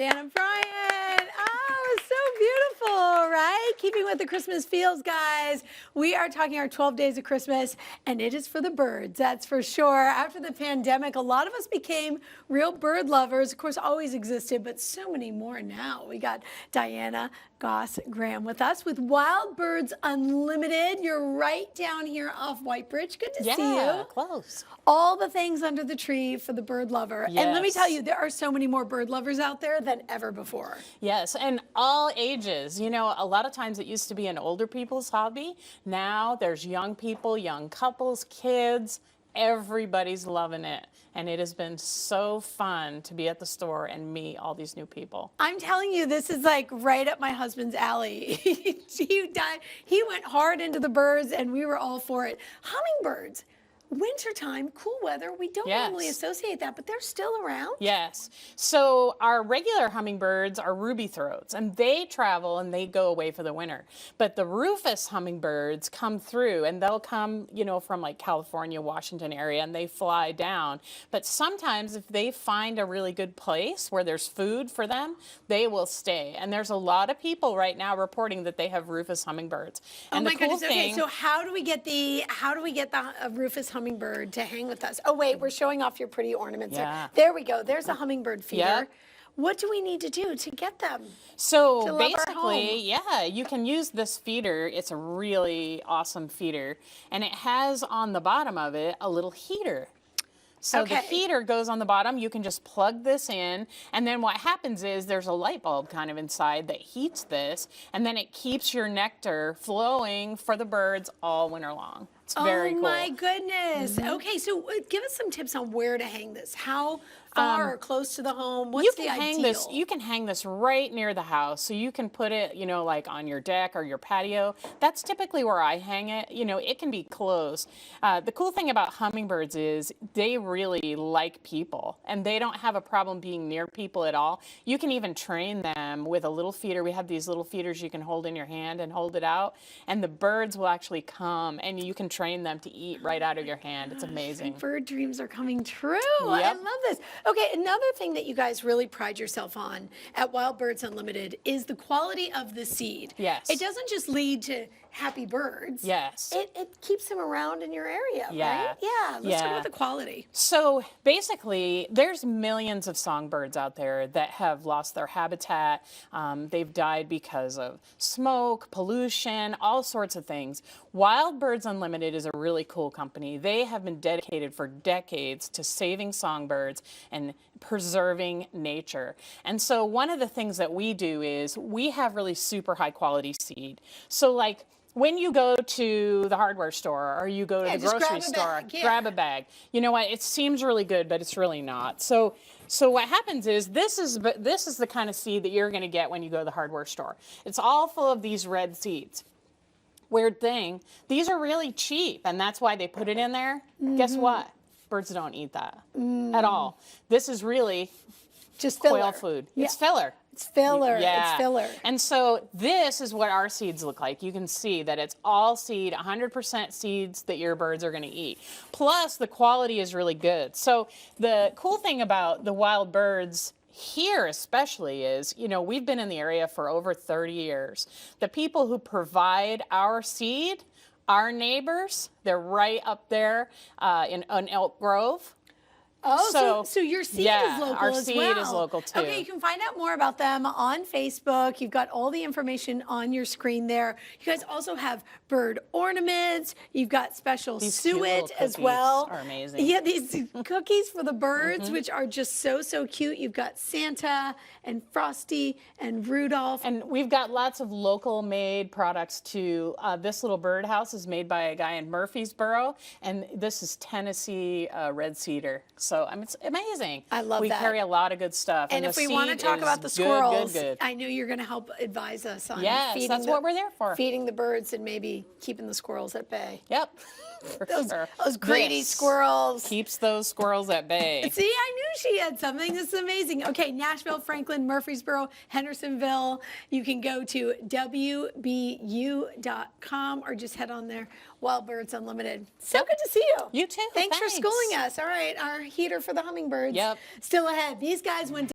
Diana Bryant. Oh, so beautiful, right? Keeping with the Christmas feels, guys. We are talking our 12 days of Christmas, and it is for the birds, that's for sure. After the pandemic, a lot of us became real bird lovers. Of course, always existed, but so many more now. We got Diana Graham with us with Wild Birds Unlimited. You're right down here off White Bridge. Good to see you. Yeah, close. All the things under the tree for the bird lover. Yes. And let me tell you, there are so many more bird lovers out there than ever before. Yes, and all ages. You know, a lot of times it used to be an older people's hobby. Now there's young people, young couples, kids. Everybody's loving it. And it has been so fun to be at the store and meet all these new people. I'm telling you, this is like right up my husband's alley. He went hard into the birds and we were all for it. Hummingbirds. Wintertime, cool weather, we don't normally associate that, but they're still around. Yes. So our regular hummingbirds are ruby throats, and they travel and they go away for the winter. But the rufous hummingbirds come through, and they'll come, you know, from like California, Washington area, and they fly down. But sometimes if they find a really good place where there's food for them, they will stay. And there's a lot of people right now reporting that they have rufous hummingbirds. And oh my goodness. Okay, so how do we get the rufus hummingbird to hang with us? Oh wait, we're showing off your pretty ornaments. Yeah. There we go. There's a hummingbird feeder. Yep. What do we need to do to get them? So basically, yeah, you can use this feeder. It's a really awesome feeder, and it has on the bottom of it a little heater. So the heater goes on the bottom. You can just plug this in, and then what happens is there's a light bulb kind of inside that heats this, and then it keeps your nectar flowing for the birds all winter long. It's very cool. Oh my goodness. Okay, so give us some tips on where to hang this. How far or close to the home? What's the ideal? You can hang this right near the house. So you can put it, you know, like on your deck or your patio. That's typically where I hang it. You know, it can be close. The cool thing about hummingbirds is they really like people, and they don't have a problem being near people at all. You can even train them with a little feeder. We have these little feeders you can hold in your hand and hold it out, and the birds will actually come, and you can train them to eat right out of your hand. It's amazing. Bird dreams are coming true. Yep. I love this. Okay, another thing that you guys really pride yourself on at Wild Birds Unlimited is the quality of the seed. Yes. It doesn't just lead to happy birds. Yes. It keeps them around in your area, Yeah. right? Yeah. Let's talk about the quality. So basically, there's millions of songbirds out there that have lost their habitat. They've died because of smoke, pollution, all sorts of things. Wild Birds Unlimited is a really cool company. They have been dedicated for decades to saving songbirds and preserving nature. And so one of the things that we do is we have really super high quality seed. So like when you go to the hardware store or you go to the grocery store, grab a bag. You know what? It seems really good, but it's really not. So what happens is this is the kind of seed that you're going to get when you go to the hardware store. It's all full of these red seeds. Weird thing, these are really cheap, and that's why they put it in there. Guess what? Birds don't eat that at all. This is really just quail food. Yeah. It's filler. It's filler. Yeah. It's filler. And so this is what our seeds look like. You can see that it's all seed, 100% seeds that your birds are going to eat. Plus, the quality is really good. So the cool thing about the wild birds here especially is, you know, we've been in the area for over 30 years. The people who provide our seed, our neighbors, they're right up there in Elk Grove. Oh, so your seed is local as well. Our seed is local too. Okay, you can find out more about them on Facebook. You've got all the information on your screen there. You guys also have bird ornaments. You've got special suet as well. Are amazing. Yeah, these cookies for the birds, which are just so cute. You've got Santa and Frosty and Rudolph. And we've got lots of local made products too. This little birdhouse is made by a guy in Murfreesboro, and this is Tennessee red cedar. So I mean, it's amazing. I love that. We carry a lot at stuff. And if we want to talk about the squirrels, I know you're going to help advise us on feeding that's what we're there for. Feeding the birds and maybe keeping the squirrels at bay. Yep. Those greedy squirrels. Keeps those squirrels at bay. See, I knew she had something. This is amazing. Okay, Nashville, Franklin, Murfreesboro, Hendersonville. You can go to wbu.com or just head on there. Wild Birds Unlimited. So good to see you. You too. Thanks for schooling us. All right, our heater for the hummingbirds. Yep. Still ahead. These guys went